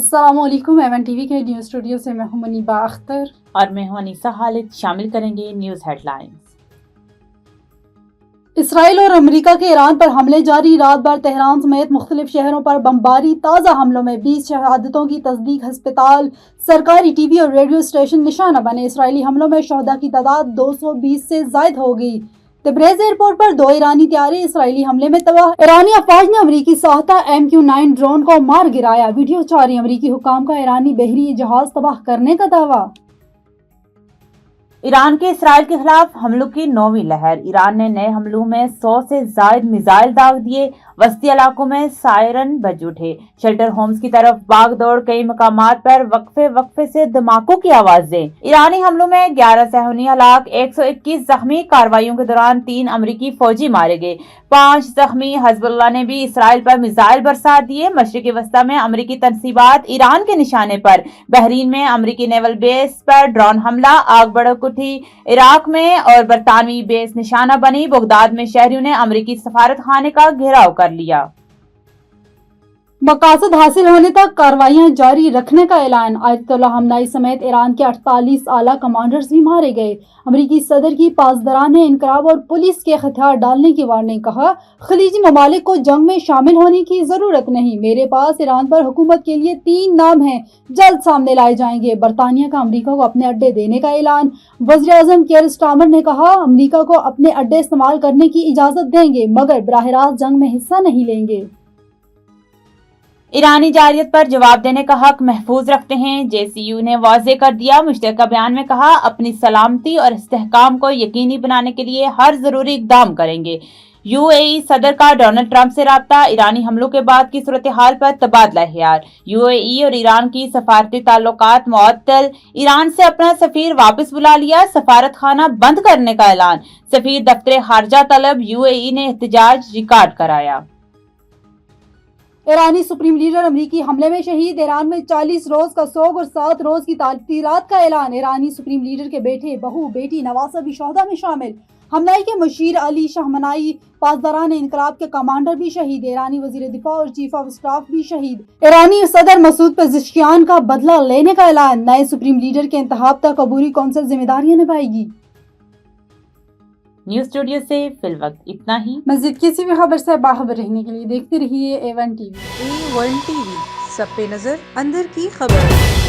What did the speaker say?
अस्सलाम वालेकुम। Avon TV के न्यूज़ स्टूडियो से मैं हूं मुनीबा अख्तर और मैं हूं अनीसा खालिद। शामिल करेंगे न्यूज़ हेडलाइंस। इसराइल और अमेरिका के ईरान पर हमले जारी। रात भर तेहरान समेत मुख्तलिफ शहरों पर बमबारी। ताज़ा हमलों में 20 शहादतों की तस्दीक। हस्पताल, सरकारी टीवी और रेडियो स्टेशन निशाना बने। इसराइली हमलों में शहदा की तादाद 220 से जायद हो गई। तब्रेज़ एयरपोर्ट पर 2 ईरानी त्यारे इसराइली हमले में तबाह। ईरानी अफवाज ने अमरीकी साख्ता MQ-9 ड्रोन को मार गिराया। वीडियो जारी। अमरीकी हुक्काम का ईरानी बहरी जहाज तबाह करने का दावा। ईरान के इसराइल के खिलाफ हमलों की 9वीं लहर। ईरान ने नए हमलों में 100 से जायद मिसाइल दाग दिए। वस्ती इलाकों में सायरन बज उठे। शेल्टर होम्स की तरफ भाग दौड़। कई मकामात पर वक्फे से धमाकों की आवाजें। ईरानी हमलों में 11 सहूनी हलाक, 121 जख्मी। कार्रवाइयों के दौरान 3 अमरीकी फौजी मारे गए, 5 जख्मी। हिजबुल्लाह ने भी इसराइल पर मिसाइल बरसा दिए। मशरिकी वस्ता में अमरीकी तनसीबात ईरान के निशाने पर। बहरीन में अमरीकी नेवल बेस पर ड्रोन हमला। आग भड़क उठी। इराक में और बरतानवी बेस निशाना बनी। बगदाद में शहरियों ने अमरीकी सफारत खाने का घेराव कर लिया। मकासद हासिल होने तक कार्रवाइयां जारी रखने का ऐलान। आयतुल्लाह खamenei समेत ईरान के 48 आला कमांडर्स भी मारे गए। अमरीकी सदर की पासदाराने इनकलाब और पुलिस के हथियार डालने की वार्निंग। कहा, खलीजी ममालिक को जंग में शामिल होने की जरूरत नहीं। मेरे पास ईरान पर हुकूमत के लिए 3 नाम हैं, जल्द सामने लाए जाएंगे। बरतानिया का अमरीका को अपने अड्डे देने का ऐलान। वज़ीर आज़म कीर स्टारमर ने कहा, अमरीका को अपने अड्डे इस्तेमाल करने की इजाजत देंगे मगर बराह रास्त जंग में हिस्सा नहीं लेंगे। ईरानी जारियत पर जवाब देने का हक महफूज रखते हैं। JCU ने वाज़े कर दिया। मुश्तरका बयान में कहा, अपनी सलामती और इस्तेहकाम को यकीनी बनाने के लिए हर जरूरी इकदाम करेंगे। UAE सदर का डोनाल्ड ट्रंप से राब्ता। ईरानी हमलों के बाद की सूरत हाल पर तबादला ख्याल। UAE और ईरान की सफारती ताल्लुकात मुअत्तल। ईरान से अपना सफीर वापस बुला लिया। सफारत खाना बंद करने का ऐलान। सफीर दफ्तर खारजा तलब। UAE ने एहतजाज रिकॉर्ड कराया। ईरानी सुप्रीम लीडर अमरीकी हमले में शहीद। ईरान में 40 रोज का सोग और 7 रोज की तातीलात का ऐलान। ईरानी सुप्रीम लीडर के बेटे, बहू, बेटी, नवासा भी शहदा में शामिल। खamenei के मुशीर अली शाहमनाई, पासदारान इनकलाब के कमांडर भी शहीद। ईरानी वजीर दिफा और चीफ ऑफ स्टाफ भी शहीद। ईरानी सदर मसूद पेज़ेश्कियान का बदला लेने का ऐलान। नए सुप्रीम लीडर के इंतखाब तक अबूरी कौंसिल जिम्मेदारियां निभाएगी। न्यूज़ स्टूडियो से फिलवक्त इतना ही। मज़ीद किसी भी खबर से बाखबर रहने के लिए देखते रहिए A1 TV। A1 TV, सब पे नजर, अंदर की खबर।